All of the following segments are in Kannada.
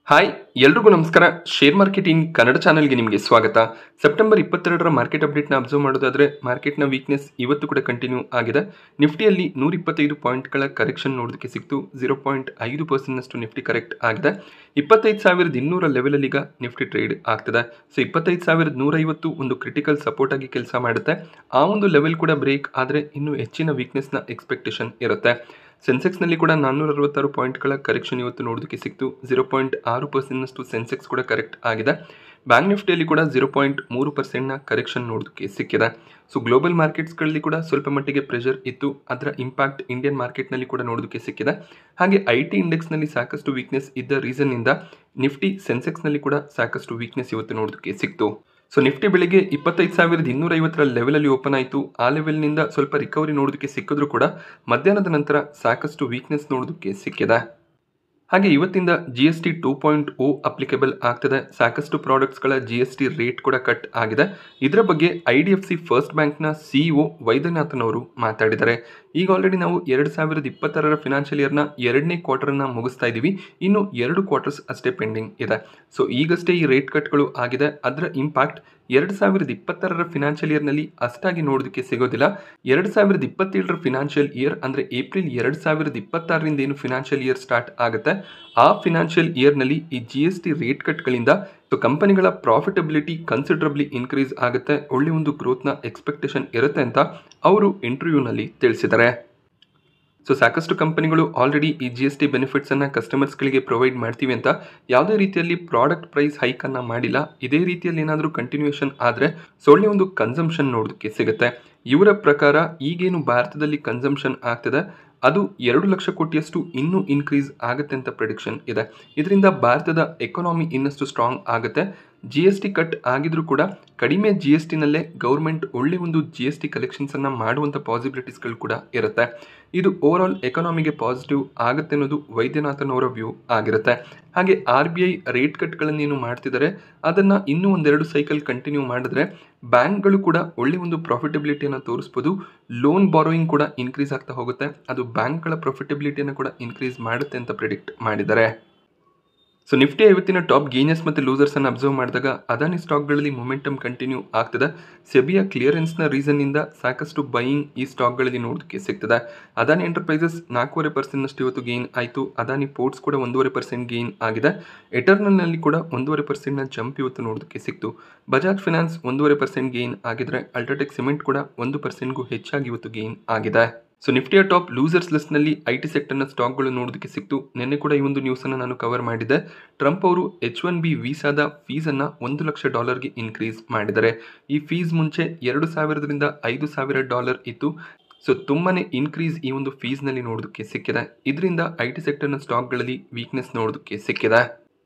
ಹಾಯ್ ಎಲ್ರಿಗೂ ನಮಸ್ಕಾರ. ಶೇರ್ ಮಾರ್ಕೆಟಿಂಗ್ ಕನ್ನಡ ಚಾನೆಲ್ಗೆ ನಿಮಗೆ ಸ್ವಾಗತ. ಸೆಪ್ಟೆಂಬರ್ 22ರ ಮಾರ್ಕೆಟ್ ಅಪ್ಡೇಟ್ನ ಅಬ್ಸರ್ವ್ ಮಾಡೋದಾದರೆ ಮಾರ್ಕೆಟ್ನ ವೀಕ್ನೆಸ್ ಇವತ್ತು ಕೂಡ ಕಂಟಿನ್ಯೂ ಆಗಿದೆ. ನಿಫ್ಟಿಯಲ್ಲಿ 125 ಪಾಯಿಂಟ್ಗಳ ಕರೆಕ್ಷನ್ ನೋಡೋದಕ್ಕೆ ಸಿಕ್ತು. 0.5% ನಿಫ್ಟಿ ಕರೆಕ್ಟ್ ಆಗಿದೆ. 25,200 ಲೆವೆಲಲ್ಲಿ ಈಗ ನಿಫ್ಟಿ ಟ್ರೇಡ್ ಆಗ್ತದೆ. ಸೊ 25,150 ಒಂದು ಕ್ರಿಟಿಕಲ್ ಸಪೋರ್ಟ್ ಆಗಿ ಕೆಲಸ ಮಾಡುತ್ತೆ. ಆ ಒಂದು ಲೆವೆಲ್ ಕೂಡ ಬ್ರೇಕ್ ಆದರೆ ಇನ್ನೂ ಹೆಚ್ಚಿನ ವೀಕ್ನೆಸ್ನ ಎಕ್ಸ್ಪೆಕ್ಟೇಷನ್ ಇರುತ್ತೆ. ಸೆನ್ಸೆಕ್ಸ್ನಲ್ಲಿ ಕೂಡ 466 ಪಾಯಿಂಟ್ಗಳ ಕರೆಕ್ಷನ್ ಇವತ್ತು ನೋಡೋದಕ್ಕೆ ಸಿಕ್ತು. 0.6% ಸೆನ್ಸೆಕ್ಸ್ ಕೂಡ ಕರೆಕ್ಟ್ ಆಗಿದೆ. ಬ್ಯಾಂಕ್ ನಿಫ್ಟಿಯಲ್ಲಿ ಕೂಡ 0.3% ಕರೆಕ್ಷನ್ ನೋಡೋದಕ್ಕೆ ಸಿಕ್ಕಿದೆ. ಸೊ ಗ್ಲೋಬಲ್ ಮಾರ್ಕೆಟ್ಸ್ಗಳಲ್ಲಿ ಕೂಡ ಸ್ವಲ್ಪ ಮಟ್ಟಿಗೆ ಪ್ರೆಷರ್ ಇತ್ತು. ಅದರ ಇಂಪ್ಯಾಕ್ಟ್ ಇಂಡಿಯನ್ ಮಾರ್ಕೆಟ್ನಲ್ಲಿ ಕೂಡ ನೋಡೋದಕ್ಕೆ ಸಿಕ್ಕಿದೆ. ಹಾಗೆ IT ಇಂಡೆಕ್ಸ್ನಲ್ಲಿ ಸಾಕಷ್ಟು ವೀಕ್ನೆಸ್ ಇದ್ದ ರೀಸನ್ನಿಂದ ನಿಫ್ಟಿ ಸೆನ್ಸೆಕ್ಸ್ನಲ್ಲಿ ಕೂಡ ಸಾಕಷ್ಟು ವೀಕ್ನೆಸ್ ಇವತ್ತು ನೋಡೋದಕ್ಕೆ ಸಿಕ್ತು. ಸೊ ನಿಫ್ಟಿ ಬೆಳಿಗ್ಗೆ 25,250ರ ಲೆವೆಲಲ್ಲಿ ಓಪನ್ ಆಯಿತು. ಆ ಲೆವೆಲ್ನಿಂದ ಸ್ವಲ್ಪ ರಿಕವರಿ ನೋಡೋದಕ್ಕೆ ಸಿಕ್ಕಿದ್ರು ಕೂಡ ಮಧ್ಯಾಹ್ನದ ನಂತರ ಸಾಕಷ್ಟು ವೀಕ್ನೆಸ್ ನೋಡೋದಕ್ಕೆ ಸಿಕ್ಕಿದೆ. ಹಾಗೆ ಇವತ್ತಿಂದ GST 2.0 ಅಪ್ಲಿಕೇಬಲ್ ಆಗ್ತದೆ. ಸಾಕಷ್ಟು ಪ್ರಾಡಕ್ಟ್ಸ್ಗಳ GST ರೇಟ್ ಕೂಡ ಕಟ್ ಆಗಿದೆ. ಇದರ ಬಗ್ಗೆ IDFC ಫಸ್ಟ್ ಬ್ಯಾಂಕ್ನ CEO ವೈದ್ಯನಾಥನ್ ಅವರು ಮಾತಾಡಿದ್ದಾರೆ. ಈಗ ಆಲ್ರೆಡಿ ನಾವು 2026ರ ಫಿನಾನ್ಷಿಯಲ್ ಇಯರ್ನ 2ನೇ ಕ್ವಾರ್ಟರ್ನ ಮುಗಿಸ್ತಾ ಇದ್ದೀವಿ. ಇನ್ನು 2 ಕ್ವಾರ್ಟರ್ಸ್ ಅಷ್ಟೇ ಪೆಂಡಿಂಗ್ ಇದೆ. ಸೊ ಈಗಷ್ಟೇ ಈ ರೇಟ್ ಕಟ್ಗಳು ಆಗಿದೆ. ಅದರ ಇಂಪ್ಯಾಕ್ಟ್ 2026ರ ಫಿನಾನ್ಷಿಯಲ್ ಇಯರ್ನಲ್ಲಿ ಅಷ್ಟಾಗಿ ನೋಡೋದಕ್ಕೆ ಸಿಗೋದಿಲ್ಲ. 2027ರ ಫಿನಾನ್ಷಿಯಲ್ ಇಯರ್ ಅಂದರೆ ಏಪ್ರಿಲ್ 2026ರಿಂದ ಏನು ಫಿನಾನ್ಷಿಯಲ್ ಇಯರ್ ಸ್ಟಾರ್ಟ್ ಆಗುತ್ತೆ ಆ ಫಿನಾನ್ಷಿಯಲ್ ಇಯರ್ನಲ್ಲಿ ಈ GST ರೇಟ್ ಕಟ್ಗಳಿಂದ ಕಂಪನಿಗಳ ಪ್ರಾಫಿಟಬಿಲಿಟಿ ಕನ್ಸಿಡರಬ್ಲಿ ಇನ್ಕ್ರೀಸ್ ಆಗುತ್ತೆ. ಒಳ್ಳೆ ಒಂದು ಗ್ರೋತ್ನ ಎಕ್ಸ್ಪೆಕ್ಟೇಷನ್ ಇರುತ್ತೆ ಅಂತ ಅವರು ಇಂಟರ್ವ್ಯೂನಲ್ಲಿ ತಿಳಿಸಿದ್ದಾರೆ. ಸೊ ಸಾಕಷ್ಟು ಕಂಪನಿಗಳು ಆಲ್ರೆಡಿ ಈ GST ಬೆನಿಫಿಟ್ಸನ್ನು ಕಸ್ಟಮರ್ಸ್ಗಳಿಗೆ ಪ್ರೊವೈಡ್ ಮಾಡ್ತೀವಿ ಅಂತ ಯಾವುದೇ ರೀತಿಯಲ್ಲಿ ಪ್ರಾಡಕ್ಟ್ ಪ್ರೈಸ್ ಹೈಕನ್ನು ಮಾಡಿಲ್ಲ. ಇದೇ ರೀತಿಯಲ್ಲಿ ಏನಾದರೂ ಕಂಟಿನ್ಯೂಷನ್ ಆದರೆ ಒಳ್ಳೆ ಒಂದು ಕನ್ಸಂಪ್ಷನ್ ನೋಡೋದಕ್ಕೆ ಸಿಗುತ್ತೆ. ಇವರ ಪ್ರಕಾರ ಈಗೇನು ಭಾರತದಲ್ಲಿ ಕನ್ಸಂಪ್ಷನ್ ಆಗ್ತದೆ ಅದು 2 ಲಕ್ಷ ಕೋಟಿಯಷ್ಟು ಇನ್ನೂ ಇನ್ಕ್ರೀಸ್ ಆಗುತ್ತೆ ಅಂತ ಪ್ರೆಡಿಕ್ಷನ್ ಇದೆ. ಇದರಿಂದ ಭಾರತದ ಎಕಾನಮಿ ಇನ್ನಷ್ಟು ಸ್ಟ್ರಾಂಗ್ ಆಗುತ್ತೆ. GST ಕಟ್ ಆಗಿದ್ರೂ ಕೂಡ ಕಡಿಮೆ GSTನಲ್ಲೇ ಗೌರ್ಮೆಂಟ್ ಒಳ್ಳೆ ಒಂದು GST ಕಲೆಕ್ಷನ್ಸನ್ನು ಮಾಡುವಂಥ ಪಾಸಿಬಿಲಿಟೀಸ್ಗಳು ಕೂಡ ಇರುತ್ತೆ. ಇದು ಓವರ್ ಆಲ್ ಎಕಾನಮಿಗೆ ಪಾಸಿಟಿವ್ ಆಗುತ್ತೆ ಅನ್ನೋದು ವೈದ್ಯನಾಥನ್ ಅವರ ವ್ಯೂ ಆಗಿರುತ್ತೆ. ಹಾಗೆ RBI ರೇಟ್ ಕಟ್ಗಳನ್ನೇನು ಮಾಡ್ತಿದ್ದಾರೆ ಅದನ್ನು ಇನ್ನೂ ಒಂದೆರಡು ಸೈಕಲ್ ಕಂಟಿನ್ಯೂ ಮಾಡಿದ್ರೆ ಬ್ಯಾಂಕ್ಗಳು ಕೂಡ ಒಳ್ಳೆ ಒಂದು ಪ್ರಾಫಿಟಬಿಲಿಟಿಯನ್ನು ತೋರಿಸ್ಬೋದು. ಲೋನ್ ಬಾರೋಯಿಂಗ್ ಕೂಡ ಇನ್ಕ್ರೀಸ್ ಆಗ್ತಾ ಹೋಗುತ್ತೆ. ಅದು ಬ್ಯಾಂಕ್ಗಳ ಪ್ರಾಫಿಟಬಿಲಿಟಿಯನ್ನು ಕೂಡ ಇನ್ಕ್ರೀಸ್ ಮಾಡುತ್ತೆ ಅಂತ ಪ್ರಿಡಿಕ್ಟ್ ಮಾಡಿದ್ದಾರೆ. ಸೊ ನಿಫ್ಟಿಯ ಇವತ್ತಿನ ಟಾಪ್ ಗೇನರ್ಸ್ ಮತ್ತು ಲೂಸರ್ಸನ್ನು ಅಬ್ಸರ್ವ್ ಮಾಡಿದಾಗ ಅದಾನಿ ಸ್ಟಾಕ್ಗಳಲ್ಲಿ ಮೊಮೆಂಟಮ್ ಕಂಟಿನ್ಯೂ ಆಗ್ತದೆ. ಸೆಬಿಯ ಕ್ಲಿಯರೆನ್ಸ್ನ ರೀಸನ್ನಿಂದ ಸಾಕಷ್ಟು ಬೈಯಿಂಗ್ ಈ ಸ್ಟಾಕ್ಗಳಲ್ಲಿ ನೋಡೋದಕ್ಕೆ ಸಿಗ್ತದೆ. ಅದಾನಿ ಎಂಟರ್ಪ್ರೈಸಸ್ 4.5% ಇವತ್ತು ಗೇನ್ ಆಯಿತು. ಅದಾನಿ ಪೋರ್ಟ್ಸ್ ಕೂಡ 1.5% ಗೇನ್ ಆಗಿದೆ. ಎಟರ್ನಲ್ನಲ್ಲಿ ಕೂಡ 1.5% ಜಂಪ್ ಇವತ್ತು ನೋಡೋದಕ್ಕೆ ಸಿಕ್ತು. ಬಜಾಜ್ ಫಿನಾನ್ಸ್ 1.5% ಗೇನ್ ಆಗಿದ್ರೆ ಅಲ್ಟ್ರಾಟೆಕ್ ಸಿಮೆಂಟ್ ಕೂಡ 1%ಗೂ ಹೆಚ್ಚಾಗಿ ಇವತ್ತು ಗೇನ್ ಆಗಿದೆ. ಸೊ ನಿಫ್ಟಿಯ ಟಾಪ್ ಲೂಸರ್ಸ್ ಲಿಸ್ಟ್ನಲ್ಲಿ IT ಸೆಕ್ಟರ್ನ ಸ್ಟಾಕ್ಗಳು ನೋಡೋದಕ್ಕೆ ಸಿಕ್ತು. ನಿನ್ನೆ ಕೂಡ ಈ ಒಂದು ನ್ಯೂಸನ್ನು ನಾನು ಕವರ್ ಮಾಡಿದ್ದೆ. ಟ್ರಂಪ್ ಅವರು H1B ವೀಸಾದ ಫೀಸನ್ನು $1 ಲಕ್ಷ ಇನ್ಕ್ರೀಸ್ ಮಾಡಿದ್ದಾರೆ. ಈ ಫೀಸ್ ಮುಂಚೆ $2,000ರಿಂದ $5,000 ಇತ್ತು. ಸೊ ತುಂಬಾನೇ ಇನ್ಕ್ರೀಸ್ ಈ ಒಂದು ಫೀಸ್ನಲ್ಲಿ ನೋಡೋದಕ್ಕೆ ಸಿಕ್ಕಿದೆ. ಇದರಿಂದ IT ಸೆಕ್ಟರ್ನ ಸ್ಟಾಕ್ಗಳಲ್ಲಿ ವೀಕ್ನೆಸ್ ನೋಡೋದಕ್ಕೆ ಸಿಕ್ಕಿದೆ.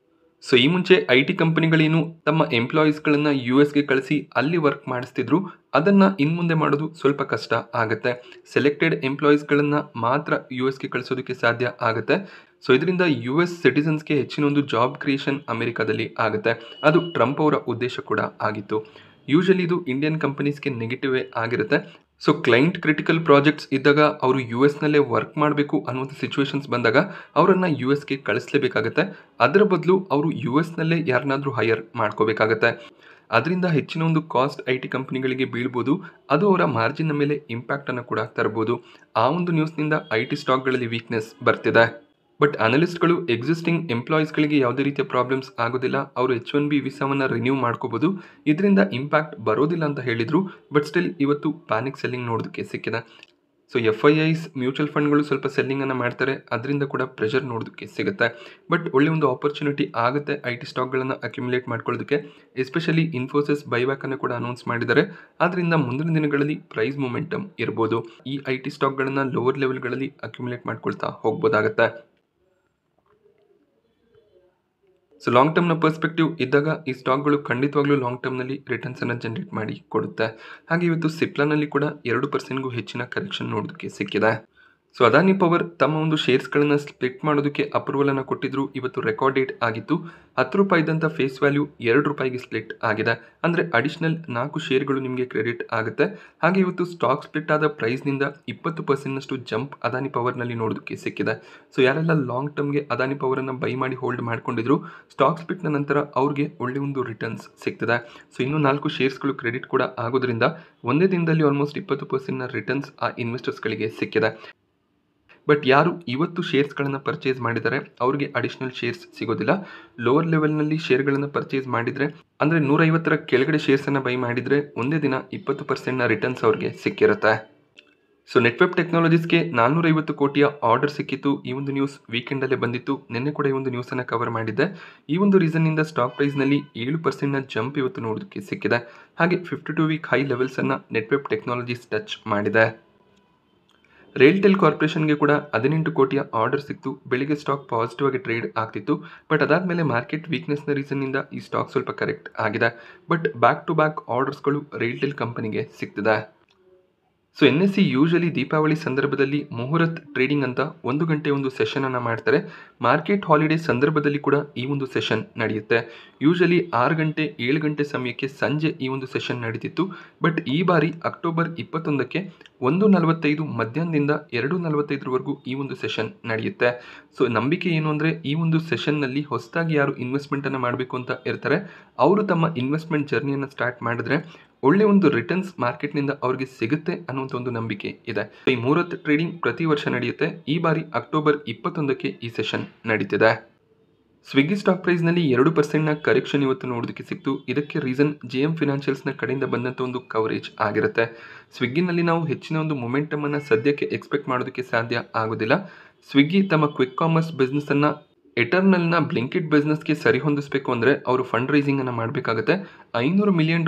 ಸೊ ಈ ಮುಂಚೆ IT ಕಂಪನಿಗಳೇನು ತಮ್ಮ ಎಂಪ್ಲಾಯೀಸ್ಗಳನ್ನು US ಕಳಿಸಿ ಅಲ್ಲಿ ವರ್ಕ್ ಮಾಡಿಸ್ತಿದ್ರು ಅದನ್ನು ಇನ್ಮುಂದೆ ಮಾಡೋದು ಸ್ವಲ್ಪ ಕಷ್ಟ ಆಗುತ್ತೆ. ಸೆಲೆಕ್ಟೆಡ್ ಎಂಪ್ಲಾಯೀಸ್ಗಳನ್ನು ಮಾತ್ರ US ಕಳಿಸೋದಕ್ಕೆ ಸಾಧ್ಯ ಆಗುತ್ತೆ. ಸೊ ಇದರಿಂದ US ಸಿಟಿಸನ್ಸ್ಗೆ ಹೆಚ್ಚಿನ ಒಂದು ಜಾಬ್ ಕ್ರಿಯೇಷನ್ ಅಮೆರಿಕಾದಲ್ಲಿ ಆಗುತ್ತೆ. ಅದು ಟ್ರಂಪ್ ಅವರ ಉದ್ದೇಶ ಕೂಡ ಆಗಿತ್ತು. ಯೂಶಲಿ ಇದು ಇಂಡಿಯನ್ ಕಂಪನೀಸ್ಗೆ ನೆಗೆಟಿವೇ ಆಗಿರುತ್ತೆ. ಸೊ ಕ್ಲೈಂಟ್ ಕ್ರಿಟಿಕಲ್ ಪ್ರಾಜೆಕ್ಟ್ಸ್ ಇದ್ದಾಗ ಅವರು US ವರ್ಕ್ ಮಾಡಬೇಕು ಅನ್ನುವಂಥ ಸಿಚುವೇಶನ್ಸ್ ಬಂದಾಗ ಅವರನ್ನು US ಕಳಿಸಲೇಬೇಕಾಗತ್ತೆ. ಅದರ ಬದಲು ಅವರು US ಯಾರನ್ನಾದರೂ ಹೈಯರ್ ಮಾಡ್ಕೋಬೇಕಾಗತ್ತೆ. ಅದರಿಂದ ಹೆಚ್ಚಿನ ಒಂದು ಕಾಸ್ಟ್ IT ಕಂಪನಿಗಳಿಗೆ ಬೀಳ್ಬೋದು. ಅದು ಅವರ ಮಾರ್ಜಿನ್ನ ಮೇಲೆ ಇಂಪ್ಯಾಕ್ಟನ್ನು ಕೂಡ ತರ್ಬೋದು. ಆ ಒಂದು ನ್ಯೂಸ್ನಿಂದ IT ಸ್ಟಾಕ್ಗಳಲ್ಲಿ ವೀಕ್ನೆಸ್ ಬರ್ತಿದೆ. ಬಟ್ ಅನಲಿಸ್ಟ್ಗಳು ಎಕ್ಸಿಸ್ಟಿಂಗ್ ಎಂಪ್ಲಾಯೀಸ್ಗಳಿಗೆ ಯಾವುದೇ ರೀತಿಯ ಪ್ರಾಬ್ಲಮ್ಸ್ ಆಗೋದಿಲ್ಲ. ಅವರು H1B ವೀಸಾವನ್ನು ರಿನ್ಯೂ ಮಾಡ್ಕೋಬೋದು. ಇದರಿಂದ ಇಂಪ್ಯಾಕ್ಟ್ ಬರೋದಿಲ್ಲ ಅಂತ ಹೇಳಿದರು. ಬಟ್ ಸ್ಟಿಲ್ ಇವತ್ತು ಪ್ಯಾನಿಕ್ ಸೆಲ್ಲಿಂಗ್ ನೋಡೋದಕ್ಕೆ ಸಿಕ್ಕಿದೆ. ಸೊ FIIs ಮ್ಯೂಚುವಲ್ ಫಂಡ್ಗಳು ಸ್ವಲ್ಪ ಸೆಲ್ಲಿಂಗನ್ನು ಮಾಡ್ತಾರೆ. ಅದರಿಂದ ಕೂಡ ಪ್ರೆಷರ್ ನೋಡೋದಕ್ಕೆ ಸಿಗುತ್ತೆ. ಬಟ್ ಒಳ್ಳೆ ಒಂದು ಆಪರ್ಚುನಿಟಿ ಆಗುತ್ತೆ IT ಸ್ಟಾಕ್ಗಳನ್ನು ಅಕ್ಯುಮುಲೇಟ್ ಮಾಡ್ಕೊಳ್ಳೋದಕ್ಕೆ. ಎಸ್ಪೆಷಲಿ ಇನ್ಫೋಸಿಸ್ ಬೈಬ್ಯಾಕನ್ನು ಕೂಡ ಅನೌನ್ಸ್ ಮಾಡಿದ್ದಾರೆ. ಆದ್ದರಿಂದ ಮುಂದಿನ ದಿನಗಳಲ್ಲಿ ಪ್ರೈಸ್ ಮೊಮೆಂಟಮ್ ಇರ್ಬೋದು. ಈ IT ಸ್ಟಾಕ್ಗಳನ್ನು ಲೋವರ್ ಲೆವೆಲ್ಗಳಲ್ಲಿ ಅಕ್ಯುಮುಲೇಟ್ ಮಾಡ್ಕೊಳ್ತಾ ಹೋಗ್ಬೋದಾಗತ್ತೆ. ಸೊ ಲಾಂಗ್ ಟರ್ಮ್ನ ಪರ್ಸ್ಪೆಕ್ಟಿವ್ ಇದ್ದಾಗ ಈ ಸ್ಟಾಕ್ಗಳು ಖಂಡಿತವಾಗ್ಲೂ ಲಾಂಗ್ ಟರ್ಮ್ನಲ್ಲಿ ರಿಟರ್ನ್ಸನ್ನು ಜನರೇಟ್ ಮಾಡಿ ಕೊಡುತ್ತೆ. ಹಾಗೆ ಇವತ್ತು ಸಿಪ್ಲಾನಲ್ಲಿ ಕೂಡ 2%ಗೂ ಹೆಚ್ಚಿನ ಕರೆಕ್ಷನ್ ನೋಡೋದಕ್ಕೆ ಸಿಕ್ಕಿದೆ. ಸೊ ಅದಾನಿ ಪವರ್ ತಮ್ಮ ಒಂದು ಶೇರ್ಸ್ಗಳನ್ನು ಸ್ಪ್ಲಿಟ್ ಮಾಡೋದಕ್ಕೆ ಅಪ್ರೂವಲನ್ನು ಕೊಟ್ಟಿದ್ರು. ಇವತ್ತು ರೆಕಾರ್ಡ್ ಡೇಟ್ ಆಗಿತ್ತು. 10 ರೂಪಾಯಿ ಇದ್ದಂಥ ಫೇಸ್ ವ್ಯಾಲ್ಯೂ 2 ರೂಪಾಯಿಗೆ ಸ್ಪ್ಲಿಟ್ ಆಗಿದೆ. ಅಂದರೆ ಅಡಿಷನಲ್ 4 ಶೇರ್ಗಳು ನಿಮಗೆ ಕ್ರೆಡಿಟ್ ಆಗುತ್ತೆ. ಹಾಗೆ ಇವತ್ತು ಸ್ಟಾಕ್ ಸ್ಪ್ಲಿಟ್ ಆದ ಪ್ರೈಸ್ನಿಂದ 20% ಜಂಪ್ ಅದಾನಿ ಪವರ್ನಲ್ಲಿ ನೋಡೋದಕ್ಕೆ ಸಿಕ್ಕಿದೆ. ಸೊ ಯಾರೆಲ್ಲ ಲಾಂಗ್ ಟರ್ಮ್ಗೆ ಅದಾನಿ ಪವರನ್ನು ಬೈ ಮಾಡಿ ಹೋಲ್ಡ್ ಮಾಡ್ಕೊಂಡಿದ್ರು, ಸ್ಟಾಕ್ ಸ್ಪ್ಲಿಟ್ನ ನಂತರ ಅವ್ರಿಗೆ ಒಳ್ಳೆ ಒಂದು ರಿಟರ್ನ್ಸ್ ಸಿಗ್ತದೆ. ಸೊ ಇನ್ನೂ 4 ಶೇರ್ಸ್ಗಳು ಕ್ರೆಡಿಟ್ ಕೂಡ ಆಗೋದ್ರಿಂದ ಒಂದೇ ದಿನದಲ್ಲಿ ಆಲ್ಮೋಸ್ಟ್ 20% ರಿಟರ್ನ್ಸ್ ಆ ಇನ್ವೆಸ್ಟರ್ಸ್ಗಳಿಗೆ ಸಿಕ್ಕಿದೆ. ಬಟ್ ಯಾರು ಇವತ್ತು ಶೇರ್ಸ್ಗಳನ್ನು ಪರ್ಚೇಸ್ ಮಾಡಿದ್ದಾರೆ ಅವರಿಗೆ ಅಡಿಷನಲ್ ಶೇರ್ಸ್ ಸಿಗೋದಿಲ್ಲ. ಲೋವರ್ ಲೆವೆಲ್ನಲ್ಲಿ ಶೇರ್ಗಳನ್ನು ಪರ್ಚೇಸ್ ಮಾಡಿದರೆ ಅಂದರೆ 150ರ ಕೆಳಗಡೆ ಶೇರ್ಸನ್ನು ಬೈ ಮಾಡಿದರೆ ಒಂದೇ ದಿನ 20% ರಿಟರ್ನ್ಸ್ ಅವ್ರಿಗೆ ಸಿಕ್ಕಿರುತ್ತೆ. ಸೊ ನೆಟ್ವೆಬ್ ಟೆಕ್ನಾಲಜೀಸ್ಗೆ 450 ಕೋಟಿಯ ಆರ್ಡರ್ ಸಿಕ್ಕಿತ್ತು. ಈ ಒಂದು ನ್ಯೂಸ್ ವೀಕೆಂಡಲ್ಲೇ ಬಂದಿತ್ತು. ನಿನ್ನೆ ಕೂಡ ಈ ಒಂದು ನ್ಯೂಸನ್ನು ಕವರ್ ಮಾಡಿದ್ದೆ. ಈ ಒಂದು ರೀಸನ್ನಿಂದ ಸ್ಟಾಕ್ ಪ್ರೈಸ್ನಲ್ಲಿ 7% ಜಂಪ್ ಇವತ್ತು ನೋಡೋದಕ್ಕೆ ಸಿಕ್ಕಿದೆ. ಹಾಗೆ 52 ವೀಕ್ ಹೈ ಲೆವೆಲ್ಸನ್ನು ನೆಟ್ವೆಬ್ ಟೆಕ್ನಾಲಜೀಸ್ ಟಚ್ ಮಾಡಿದೆ. ರೈಲ್ಟೆಲ್ ಕಾರ್ಪೊರೇಷನ್ಗೆ ಕೂಡ 18 ಕೋಟಿಯ ಆರ್ಡರ್ ಸಿಕ್ತು. ಬೆಳಿಗ್ಗೆ ಸ್ಟಾಕ್ ಪಾಸಿಟಿವ್ ಆಗಿ ಟ್ರೇಡ್ ಆಗ್ತಿತ್ತು. ಬಟ್ ಅದಾದಮೇಲೆ ಮಾರ್ಕೆಟ್ ವೀಕ್ನೆಸ್ನ ರೀಸನ್ನಿಂದ ಈ ಸ್ಟಾಕ್ ಸ್ವಲ್ಪ ಕರೆಕ್ಟ್ ಆಗಿದೆ. ಬಟ್ ಬ್ಯಾಕ್ ಟು ಬ್ಯಾಕ್ ಆರ್ಡರ್ಸ್ಗಳು ರೈಲ್ಟೆಲ್ ಕಂಪನಿಗೆ ಸಿಗ್ತಿದೆ. ಸೊ NSE ಯೂಶಲಿ ದೀಪಾವಳಿ ಸಂದರ್ಭದಲ್ಲಿ ಮುಹೂರ್ತ್ ಟ್ರೇಡಿಂಗ್ ಅಂತ 1 ಗಂಟೆ ಒಂದು ಸೆಷನನ್ನು ಮಾಡ್ತಾರೆ. ಮಾರ್ಕೆಟ್ ಹಾಲಿಡೇ ಸಂದರ್ಭದಲ್ಲಿ ಕೂಡ ಈ ಒಂದು ಸೆಷನ್ ನಡೆಯುತ್ತೆ. ಯೂಶಲಿ 6 ಗಂಟೆ 7 ಗಂಟೆ ಸಮಯಕ್ಕೆ ಸಂಜೆ ಈ ಒಂದು ಸೆಷನ್ ನಡೀತಿತ್ತು. ಬಟ್ ಈ ಬಾರಿ ಅಕ್ಟೋಬರ್ 21ಕ್ಕೆ 1:45 ಮಧ್ಯಾಹ್ನದಿಂದ 2:45ವರೆಗೂ ಈ ಒಂದು ಸೆಷನ್ ನಡೆಯುತ್ತೆ. ಸೊ ನಂಬಿಕೆ ಏನು ಅಂದರೆ ಈ ಒಂದು ಸೆಷನ್ನಲ್ಲಿ ಹೊಸದಾಗಿ ಯಾರು ಇನ್ವೆಸ್ಟ್ಮೆಂಟನ್ನು ಮಾಡಬೇಕು ಅಂತ ಇರ್ತಾರೆ ಅವರು ತಮ್ಮ ಇನ್ವೆಸ್ಟ್ಮೆಂಟ್ ಜರ್ನಿಯನ್ನು ಸ್ಟಾರ್ಟ್ ಮಾಡಿದ್ರೆ ಒಳ್ಳೆ ಒಂದು ರಿಟರ್ನ್ಸ್ ಮಾರ್ಕೆಟ್ನಿಂದ ಅವ್ರಿಗೆ ಸಿಗುತ್ತೆ ಅನ್ನುವಂಥ ಒಂದು ನಂಬಿಕೆ ಇದೆ. ಈ ಮುಹೂರ್ತ ಟ್ರೇಡಿಂಗ್ ಪ್ರತಿ ವರ್ಷ ನಡೆಯುತ್ತೆ. ಈ ಬಾರಿ ಅಕ್ಟೋಬರ್ 21ಕ್ಕೆ ಈ ಸೆಷನ್ ನಡೀತಿದೆ. ಸ್ವಿಗ್ಗಿ ಸ್ಟಾಕ್ ಪ್ರೈಸ್ನಲ್ಲಿ 2% ಕರೆಕ್ಷನ್ ಇವತ್ತು ನೋಡೋದಕ್ಕೆ ಸಿಕ್ತು. ಇದಕ್ಕೆ ರೀಸನ್ JM ಫಿನಾನ್ಷಿಯಲ್ಸ್ನ ಕಡೆಯಿಂದ ಬಂದಂಥ ಒಂದು ಕವರೇಜ್ ಆಗಿರುತ್ತೆ. ಸ್ವಿಗ್ಗಿನಲ್ಲಿ ನಾವು ಹೆಚ್ಚಿನ ಒಂದು ಮೊಮೆಂಟಮನ್ನು ಸದ್ಯಕ್ಕೆ ಎಕ್ಸ್ಪೆಕ್ಟ್ ಮಾಡೋದಕ್ಕೆ ಸಾಧ್ಯ ಆಗೋದಿಲ್ಲ. ಸ್ವಿಗ್ಗಿ ತಮ್ಮ ಕ್ವಿಕ್ ಕಾಮರ್ಸ್ ಬಿಸ್ನೆಸ್ಸನ್ನು ಎಟರ್ನಲ್ನ ಬ್ಲಿಂಕಿಟ್ ಬಿಸ್ನೆಸ್ಗೆ ಸರಿ ಹೊಂದಿಸಬೇಕು ಅಂದರೆ ಅವರು ಫಂಡ್ ರೈಸಿಂಗನ್ನು ಮಾಡಬೇಕಾಗುತ್ತೆ. $500 ಮಿಲಿಯನ್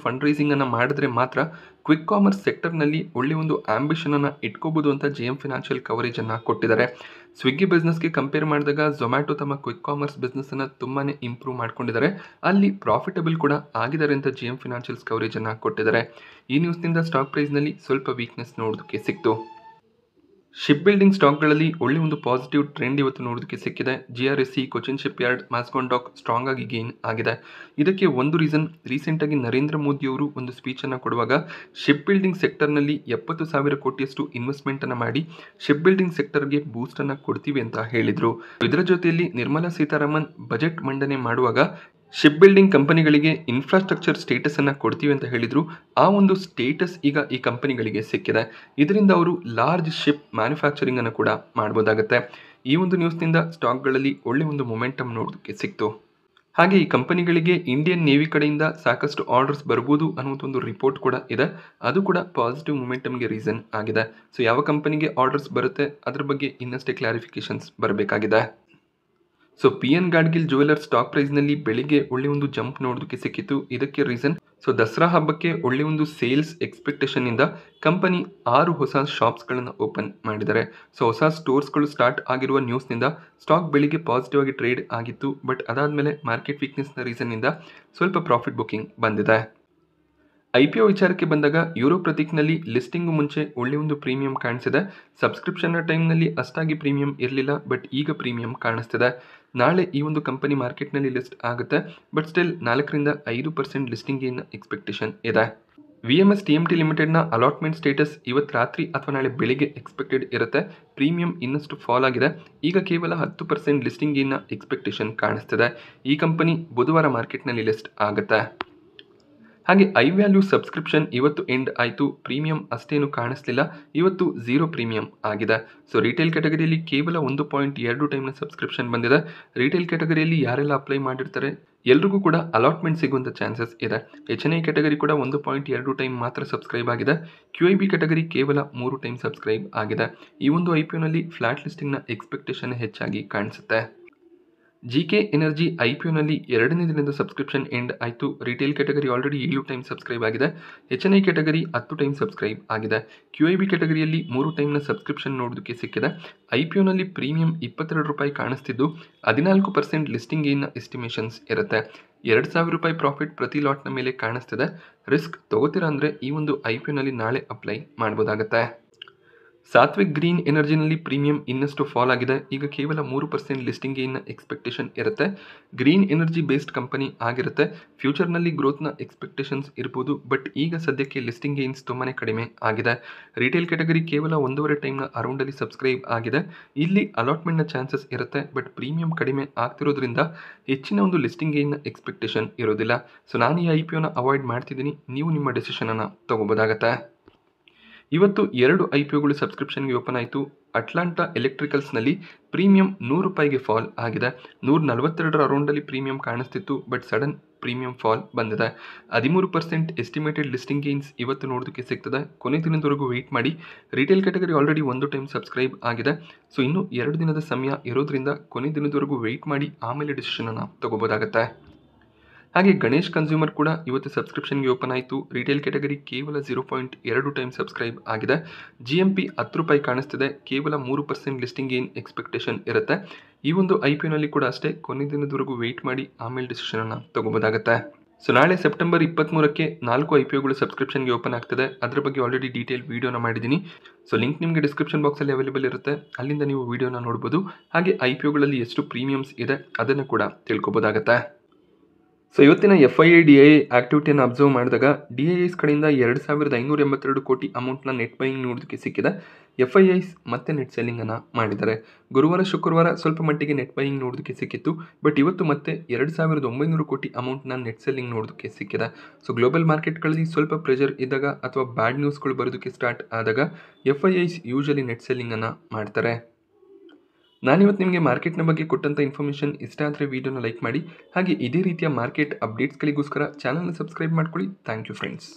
ಫಂಡ್ ರೈಸಿಂಗನ್ನು ಮಾಡಿದ್ರೆ ಮಾತ್ರ ಕ್ವಿಕ್ ಕಾಮರ್ಸ್ ಸೆಕ್ಟರ್ನಲ್ಲಿ ಒಳ್ಳೆಯ ಒಂದು ಆಂಬಿಷನನ್ನು ಇಟ್ಕೋಬೋದು ಅಂತ JM ಫಿನಾನ್ಷಿಯಲ್ ಕವರೇಜನ್ನು ಕೊಟ್ಟಿದ್ದಾರೆ. ಸ್ವಿಗ್ಗಿ ಬಿಸ್ನೆಸ್ಗೆ ಕಂಪೇರ್ ಮಾಡಿದಾಗ ಝೊಮ್ಯಾಟೊ ತಮ್ಮ ಕ್ವಿಕ್ ಕಾಮರ್ಸ್ ಬಿಸ್ನೆಸ್ಸನ್ನು ತುಂಬಾ ಇಂಪ್ರೂವ್ ಮಾಡ್ಕೊಂಡಿದ್ದಾರೆ. ಅಲ್ಲಿ ಪ್ರಾಫಿಟಬಲ್ ಕೂಡ ಆಗಿದ್ದಾರೆ ಅಂತ JM ಫಿನಾನ್ಷಿಯಲ್ಸ್ ಕವರೇಜನ್ನು ಕೊಟ್ಟಿದ್ದಾರೆ. ಈ ನ್ಯೂಸ್ನಿಂದ ಸ್ಟಾಕ್ ಪ್ರೈಸ್ನಲ್ಲಿ ಸ್ವಲ್ಪ ವೀಕ್ನೆಸ್ ನೋಡೋದಕ್ಕೆ ಸಿಕ್ತು. ಶಿಪ್ ಬಿಲ್ಡಿಂಗ್ ಸ್ಟಾಕ್ಗಳಲ್ಲಿ ಒಳ್ಳೆ ಒಂದು ಪಾಸಿಟಿವ್ ಟ್ರೆಂಡ್ ಇವತ್ತು ನೋಡೋದಕ್ಕೆ ಸಿಕ್ಕಿದೆ. GRSE, Cochin Shipyard, Mazagon Dock strong ಆಗಿ ಗೇನ್ ಆಗಿದೆ. ಇದಕ್ಕೆ ಒಂದು ರೀಸನ್ ರೀಸೆಂಟಾಗಿ ನರೇಂದ್ರ ಮೋದಿಯವರು ಒಂದು ಸ್ಪೀಚನ್ನು ಕೊಡುವಾಗ ಶಿಪ್ ಬಿಲ್ಡಿಂಗ್ ಸೆಕ್ಟರ್ನಲ್ಲಿ 70,000 ಕೋಟಿಯಷ್ಟು ಇನ್ವೆಸ್ಟ್ಮೆಂಟನ್ನು ಮಾಡಿ ಶಿಪ್ ಬಿಲ್ಡಿಂಗ್ ಸೆಕ್ಟರ್ಗೆ ಬೂಸ್ಟನ್ನು ಕೊಡ್ತೀವಿ ಅಂತ ಹೇಳಿದರು. ಇದರ ಜೊತೆಯಲ್ಲಿ ನಿರ್ಮಲಾ ಸೀತಾರಾಮನ್ ಬಜೆಟ್ ಮಂಡನೆ ಮಾಡುವಾಗ ಶಿಪ್ ಬಿಲ್ಡಿಂಗ್ ಕಂಪನಿಗಳಿಗೆ ಇನ್ಫ್ರಾಸ್ಟ್ರಕ್ಚರ್ ಸ್ಟೇಟಸನ್ನು ಕೊಡ್ತೀವಿ ಅಂತ ಹೇಳಿದರು. ಆ ಒಂದು ಸ್ಟೇಟಸ್ ಈಗ ಈ ಕಂಪನಿಗಳಿಗೆ ಸಿಕ್ಕಿದೆ. ಇದರಿಂದ ಅವರು ಲಾರ್ಜ್ ಶಿಪ್ ಮ್ಯಾನುಫ್ಯಾಕ್ಚರಿಂಗನ್ನು ಕೂಡ ಮಾಡ್ಬೋದಾಗುತ್ತೆ. ಈ ಒಂದು ನ್ಯೂಸ್ನಿಂದ ಸ್ಟಾಕ್ಗಳಲ್ಲಿ ಒಳ್ಳೆ ಒಂದು ಮೊಮೆಂಟಮ್ ನೋಡೋದಕ್ಕೆ ಸಿಕ್ತು. ಹಾಗೆ ಈ ಕಂಪನಿಗಳಿಗೆ ಇಂಡಿಯನ್ ನೇವಿ ಕಡೆಯಿಂದ ಸಾಕಷ್ಟು ಆರ್ಡರ್ಸ್ ಬರ್ಬೋದು ಅನ್ನುವಂಥ ಒಂದು ರಿಪೋರ್ಟ್ ಕೂಡ ಇದೆ. ಅದು ಕೂಡ ಪಾಸಿಟಿವ್ ಮೊಮೆಂಟಮ್ಗೆ ರೀಸನ್ ಆಗಿದೆ. ಸೊ ಯಾವ ಕಂಪನಿಗೆ ಆರ್ಡರ್ಸ್ ಬರುತ್ತೆ ಅದ್ರ ಬಗ್ಗೆ ಇನ್ನಷ್ಟೇ ಕ್ಲಾರಿಫಿಕೇಶನ್ಸ್ ಬರಬೇಕಾಗಿದೆ. So PN Gadgil Jewellers stock ಪ್ರೈಸ್ನಲ್ಲಿ ಬೆಳಿಗ್ಗೆ ಒಳ್ಳೆ ಒಂದು ಜಂಪ್ ನೋಡೋದಕ್ಕೆ ಸಿಕ್ಕಿತ್ತು. ಇದಕ್ಕೆ ರೀಸನ್ ದಸರಾ ಹಬ್ಬಕ್ಕೆ ಒಳ್ಳೆ ಒಂದು ಸೇಲ್ಸ್ ಎಕ್ಸ್ಪೆಕ್ಟೇಷನ್ನಿಂದ ಕಂಪನಿ 6 ಹೊಸ ಶಾಪ್ಸ್ಗಳನ್ನು ಓಪನ್ ಮಾಡಿದ್ದಾರೆ. ಸೊ ಹೊಸ ಸ್ಟೋರ್ಸ್ಗಳು ಸ್ಟಾರ್ಟ್ ಆಗಿರುವ ನ್ಯೂಸ್ನಿಂದ ಸ್ಟಾಕ್ ಬೆಳಿಗ್ಗೆ ಪಾಸಿಟಿವ್ ಆಗಿ ಟ್ರೇಡ್ ಆಗಿತ್ತು. ಬಟ್ ಅದಾದಮೇಲೆ ಮಾರ್ಕೆಟ್ ವೀಕ್ನೆಸ್ನ ರೀಸನ್ನಿಂದ ಸ್ವಲ್ಪ ಪ್ರಾಫಿಟ್ ಬುಕ್ಕಿಂಗ್ ಬಂದಿದೆ. IPO ವಿಚಾರಕ್ಕೆ ಬಂದಾಗ ಯೂರೋ ಪ್ರತೀಕ್ನಲ್ಲಿ ಲಿಸ್ಟಿಂಗು ಮುಂಚೆ ಒಳ್ಳೆಯ ಒಂದು ಪ್ರೀಮಿಯಂ ಕಾಣಿಸಿದೆ. ಸಬ್ಸ್ಕ್ರಿಪ್ಷನ್ನ ಟೈಮ್ನಲ್ಲಿ ಅಷ್ಟಾಗಿ ಪ್ರೀಮಿಯಂ ಇರಲಿಲ್ಲ. ಬಟ್ ಈಗ ಪ್ರೀಮಿಯಂ ಕಾಣಿಸ್ತಿದೆ. ನಾಳೆ ಈ ಒಂದು ಕಂಪನಿ ಮಾರ್ಕೆಟ್ನಲ್ಲಿ ಲಿಸ್ಟ್ ಆಗುತ್ತೆ. But still 4-5% listing gain expectation ಇದೆ. VMS TMT ಲಿಮಿಟೆಡ್ನ ಅಲಾಟ್ಮೆಂಟ್ ಸ್ಟೇಟಸ್ ಇವತ್ತು ರಾತ್ರಿ ಅಥವಾ ನಾಳೆ ಬೆಳಿಗ್ಗೆ ಎಕ್ಸ್ಪೆಕ್ಟೆಡ್ ಇರುತ್ತೆ. ಪ್ರೀಮಿಯಂ ಇನ್ನಷ್ಟು ಫಾಲ್ ಆಗಿದೆ. ಈಗ ಕೇವಲ 10% ಲಿಸ್ಟಿಂಗ್ ಗೇನ್ನ ಎಕ್ಸ್ಪೆಕ್ಟೇಷನ್ ಕಾಣಿಸ್ತಿದೆ. ಈ ಕಂಪನಿ ಬುಧವಾರ ಮಾರ್ಕೆಟ್ನಲ್ಲಿ ಲಿಸ್ಟ್ ಆಗುತ್ತೆ. ಹಾಗೆ iValue ಸಬ್ಸ್ಕ್ರಿಪ್ಷನ್ ಇವತ್ತು ಎಂಡ್ ಆಯಿತು. ಪ್ರೀಮಿಯಂ ಅಷ್ಟೇನು ಕಾಣಿಸ್ಲಿಲ್ಲ. ಇವತ್ತು 0 ಪ್ರೀಮಿಯಂ ಆಗಿದೆ. ಸೊ ರಿಟೇಲ್ ಕ್ಯಾಟಗರಿಯಲ್ಲಿ ಕೇವಲ 1.2 ಟೈಮ್ನ ಸಬ್ಸ್ಕ್ರಿಪ್ಷನ್ ಬಂದಿದೆ. ರಿಟೇಲ್ ಕ್ಯಾಟಗರಿಯಲ್ಲಿ ಯಾರೆಲ್ಲ ಅಪ್ಲೈ ಮಾಡಿರ್ತಾರೆ ಎಲ್ರಿಗೂ ಕೂಡ ಅಲಾಟ್ಮೆಂಟ್ ಸಿಗುವಂಥ ಚಾನ್ಸಸ್ ಇದೆ. HNI ಕ್ಯಾಟಗರಿ ಕೂಡ 1.2 ಟೈಮ್ ಮಾತ್ರ ಸಬ್ಸ್ಕ್ರೈಬ್ ಆಗಿದೆ. QIB ಕ್ಯಾಟಗರಿ ಕೇವಲ 3 ಟೈಮ್ ಸಬ್ಸ್ಕ್ರೈಬ್ ಆಗಿದೆ. ಈ ಒಂದು IPOನಲ್ಲಿ ಫ್ಲಾಟ್ ಲಿಸ್ಟಿಂಗ್ನ ಎಕ್ಸ್ಪೆಕ್ಟೇಷನ್ ಹೆಚ್ಚಾಗಿ ಕಾಣಿಸುತ್ತೆ. GK ಎನರ್ಜಿ IPOನಲ್ಲಿ 2ನೇ ದಿನದ ಸಬ್ಸ್ಕ್ರಿಪ್ಷನ್ ಎಂಡ್ ಆಯಿತು. Retail category already 7 time subscribe ಆಗಿದೆ. HNI ಕ್ಯಾಟಗರಿ 10 ಟೈಮ್ ಸಬ್ಸ್ಕ್ರೈಬ್ ಆಗಿದೆ. QIB ಕ್ಯಾಟಗರಿಯಲ್ಲಿ 3 ಟೈಮ್ನ ಸಬ್ಸ್ಕ್ರಿಪ್ಷನ್ ನೋಡೋದಕ್ಕೆ ಸಿಕ್ಕಿದೆ. IPOನಲ್ಲಿ ಪ್ರೀಮಿಯಂ $22 ಕಾಣಿಸ್ತಿದ್ದು 14% ಲಿಸ್ಟಿಂಗ್ ಗೇನ್ನ ಎಸ್ಟಿಮೇಷನ್ಸ್ ಇರುತ್ತೆ. $2,000 ಪ್ರಾಫಿಟ್ ಪ್ರತಿ ಲಾಟ್ನ ಮೇಲೆ ಕಾಣಿಸ್ತಿದೆ. ರಿಸ್ಕ್ ತಗೋತೀರಾ ಅಂದರೆ ಈ ಒಂದು IPOನಲ್ಲಿ ನಾಳೆ ಅಪ್ಲೈ ಮಾಡ್ಬೋದಾಗತ್ತೆ. ಸಾತ್ವಿಕ್ ಗ್ರೀನ್ ಎನರ್ಜಿನಲ್ಲಿ ಪ್ರೀಮಿಯಂ ಇನ್ನಷ್ಟು ಫಾಲ್ ಆಗಿದೆ. ಈಗ ಕೇವಲ 3% ಲಿಸ್ಟಿಂಗ್ ಗೇನ್ನ ಎಕ್ಸ್ಪೆಕ್ಟೇಷನ್ ಇರುತ್ತೆ. ಗ್ರೀನ್ ಎನರ್ಜಿ ಬೇಸ್ಡ್ ಕಂಪನಿ ಆಗಿರುತ್ತೆ. ಫ್ಯೂಚರ್ನಲ್ಲಿ ಗ್ರೋತ್ನ ಎಕ್ಸ್ಪೆಕ್ಟೇಷನ್ಸ್ ಇರ್ಬೋದು, ಬಟ್ ಈಗ ಸದ್ಯಕ್ಕೆ ಲಿಸ್ಟಿಂಗ್ ಗೇನ್ಸ್ ತುಂಬಾ ಕಡಿಮೆ ಆಗಿದೆ. ರಿಟೇಲ್ ಕ್ಯಾಟಗರಿ ಕೇವಲ 1.5 ಟೈಮ್ನ ಅರೌಂಡಲ್ಲಿ ಸಬ್ಸ್ಕ್ರೈಬ್ ಆಗಿದೆ. ಇಲ್ಲಿ ಅಲಾಟ್ಮೆಂಟ್ನ ಚಾನ್ಸಸ್ ಇರುತ್ತೆ, ಬಟ್ ಪ್ರೀಮಿಯಂ ಕಡಿಮೆ ಆಗ್ತಿರೋದ್ರಿಂದ ಹೆಚ್ಚಿನ ಒಂದು ಲಿಸ್ಟಿಂಗ್ ಗೇನ್ನ ಎಕ್ಸ್ಪೆಕ್ಟೇಷನ್ ಇರೋದಿಲ್ಲ. ಸೊ ನಾನು ಈ IPOನ ಅವಾಯ್ಡ್ ಮಾಡ್ತಿದ್ದೀನಿ. ನೀವು ನಿಮ್ಮ ಡೆಸಿಷನನ್ನು ತಗೋಬೋದಾಗತ್ತೆ. ಇವತ್ತು 2 IPOಗಳು ಸಬ್ಸ್ಕ್ರಿಪ್ಷನ್ಗೆ ಓಪನ್ ಆಯಿತು. ಅಟ್ಲಾಂಟಾ ಎಲೆಕ್ಟ್ರಿಕಲ್ಸ್ನಲ್ಲಿ ಪ್ರೀಮಿಯಂ ₹100ಗೆ ಫಾಲ್ ಆಗಿದೆ. 142ರ ಅರೌಂಡಲ್ಲಿ ಪ್ರೀಮಿಯಂ ಕಾಣಿಸ್ತಿತ್ತು, ಬಟ್ ಸಡನ್ ಪ್ರೀಮಿಯಂ ಫಾಲ್ ಬಂದಿದೆ. 13% ಎಸ್ಟಿಮೇಟೆಡ್ ಲಿಸ್ಟಿಂಗ್ ಗೇನ್ಸ್ ಇವತ್ತು ನೋಡೋದಕ್ಕೆ ಸಿಗ್ತದೆ. ಕೊನೆ ದಿನದವರೆಗೂ ವೆಯ್ಟ್ ಮಾಡಿ. Retail category already 1 time subscribe ಆಗಿದೆ. ಸೊ ಇನ್ನೂ 2 ದಿನದ ಸಮಯ ಇರೋದ್ರಿಂದ ಕೊನೆ ದಿನದವರೆಗೂ ವೆಯ್ಟ್ ಮಾಡಿ ಆಮೇಲೆ ಡಿಸಿಷನನ್ನು ತಗೋಬೋದಾಗತ್ತೆ. ಹಾಗೆ ಗಣೇಶ್ ಕನ್ಸ್ಯೂಮರ್ ಕೂಡ ಇವತ್ತು ಸಬ್ಸ್ಕ್ರಿಪ್ಷನ್ಗೆ ಓಪನ್ ಆಯಿತು. ರಿಟೇಲ್ ಕ್ಯಾಟಗರಿ ಕೇವಲ 0.2 ಟೈಮ್ ಸಬ್ಸ್ಕ್ರೈಬ್ ಆಗಿದೆ. GMP ₹10 ಕಾಣಿಸ್ತಿದೆ. ಕೇವಲ 3% ಲಿಸ್ಟಿಂಗ್ ಗೇನ್ ಎಕ್ಸ್ಪೆಕ್ಟೇಷನ್ ಇರುತ್ತೆ. ಈ ಒಂದು IPOನಲ್ಲಿ ಕೂಡ ಅಷ್ಟೇ, ಕೊನೆ ದಿನದವರೆಗೂ ವೆಯ್ಟ್ ಮಾಡಿ ಆಮೇಲೆ ಡಿಸಿಷನನ್ನು ತಗೋಬೋದಾಗತ್ತೆ. ಸೊ ನಾಳೆ ಸೆಪ್ಟೆಂಬರ್ 23ಕ್ಕೆ 4 IPOಗಳು ಸಬ್ಸ್ಕ್ರಿಪ್ಷನ್ಗೆ ಓಪನ್ ಆಗ್ತದೆ. ಅದರ ಬಗ್ಗೆ ಆಲ್ರೆಡಿ ಡೀಟೇಲ್ ವೀಡಿಯೋನ ಮಾಡಿದ್ದೀನಿ. ಸೊ ಲಿಂಕ್ ನಿಮಗೆ ಡಿಸ್ಕ್ರಿಪ್ಷನ್ ಬಾಕ್ಸಲ್ಲಿ ಅವೈಲೇಬಲ್ ಇರುತ್ತೆ. ಅಲ್ಲಿಂದ ನೀವು ವೀಡಿಯೋನ ನೋಡ್ಬೋದು. ಹಾಗೆ IPOಗಳಲ್ಲಿ ಎಷ್ಟು ಪ್ರೀಮಿಯಮ್ಸ್ ಇದೆ ಅದನ್ನು ಕೂಡ ತಿಳ್ಕೊಬೋದಾಗತ್ತೆ. ಸೊ ಇವತ್ತಿನ FII DII ಆಕ್ಟಿವಿಟಿಯನ್ನು ಅಬ್ಸರ್ವ್ ಮಾಡಿದಾಗ DIIs ಕಡೆಯಿಂದ 2582 ಕೋಟಿ ಅಮೌಂಟ್ನ ನೆಟ್ ಬೈಯಿಂಗ್ ನೋಡೋದಕ್ಕೆ ಸಿಕ್ಕಿದೆ. FIIs ಮತ್ತೆ ನೆಟ್ ಸೆಲ್ಲಿಂಗನ್ನು ಮಾಡಿದ್ದಾರೆ. ಗುರುವಾರ ಶುಕ್ರವಾರ ಸ್ವಲ್ಪ ಮಟ್ಟಿಗೆ ನೆಟ್ ಬೈಯಿಂಗ್ ನೋಡೋದಕ್ಕೆ ಸಿಕ್ಕಿತ್ತು, ಬಟ್ ಇವತ್ತು ಮತ್ತೆ 2900 ಕೋಟಿ ಅಮೌಂಟ್ನ ನೆಟ್ ಸೆಲ್ಲಿಂಗ್ ನೋಡೋದಕ್ಕೆ ಸಿಕ್ಕಿದೆ. ಸೊ ಗ್ಲೋಬಲ್ ಮಾರ್ಕೆಟ್ಗಳಲ್ಲಿ ಸ್ವಲ್ಪ ಪ್ರೆಷರ್ ಇದ್ದಾಗ ಅಥವಾ ಬ್ಯಾಡ್ ನ್ಯೂಸ್ಗಳು ಬರೋದಕ್ಕೆ ಸ್ಟಾರ್ಟ್ ಆದಾಗ FIIs ಯೂಶಲಿ ನೆಟ್ ಸೆಲ್ಲಿಂಗನ್ನು ಮಾಡ್ತಾರೆ. ನಾನಿವತ್ತು ನಿಮಗೆ ಮಾರ್ಕೆಟ್ನ ಬಗ್ಗೆ ಕೊಟ್ಟಂಥ ಇನ್ಫಾರ್ಮೇಷನ್ ಇಷ್ಟ ಆದರೆ ವೀಡಿಯೋನ ಲೈಕ್ ಮಾಡಿ. ಹಾಗೆ ಇದೇ ರೀತಿಯ ಮಾರ್ಕೆಟ್ ಅಪ್ಡೇಟ್ಸ್ಗಳಿಗೋಸ್ಕರ ಚಾನಲ್ನ ಸಬ್ಸ್ಕ್ರೈಬ್ ಮಾಡ್ಕೊಳ್ಳಿ. Thank you friends.